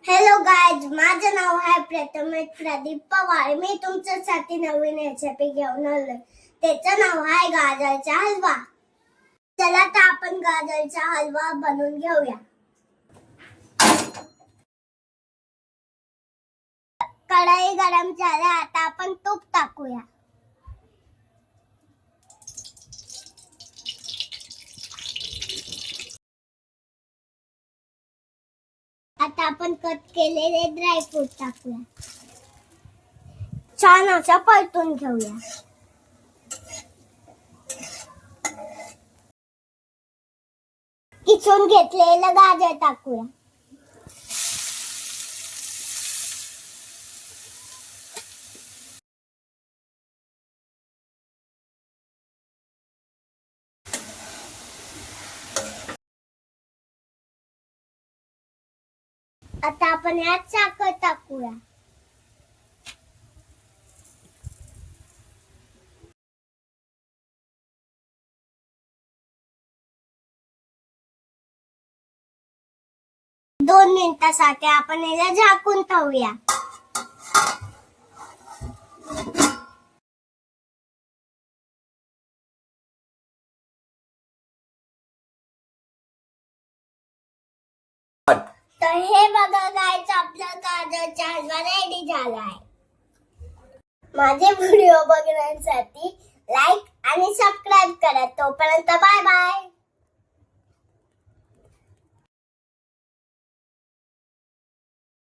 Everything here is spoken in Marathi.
हॅलो गाइज, माझं नाव आहे प्रथमेश प्रदीप पवार। मी तुमच्यासाठी नवीन रेसिपी घेऊन आलोय। त्याचं नाव आहे गाजरचा हलवा। चला तर आपण गाजरचा हलवा बनवून घेऊया। कढई गरम झाली, आता आपण तूप टाकूया। आता आपण कट केलेले ड्रायफ्रूट टाकूया। छान असं परतून घेऊया। किसून घेतलेलं गाजर टाकूया। आता आपण यात साखर टाकूया। दोन मिनिटांसाठी आपण याला झाकून ठेवूया। तर हे बघा गाइस, आपला गाजरचा हलवा रेडी झालाय। माझे व्हिडिओ बघण्यासाठी लाईक आणि सबस्क्राईब करा। तोपर्यंत बाय बाय।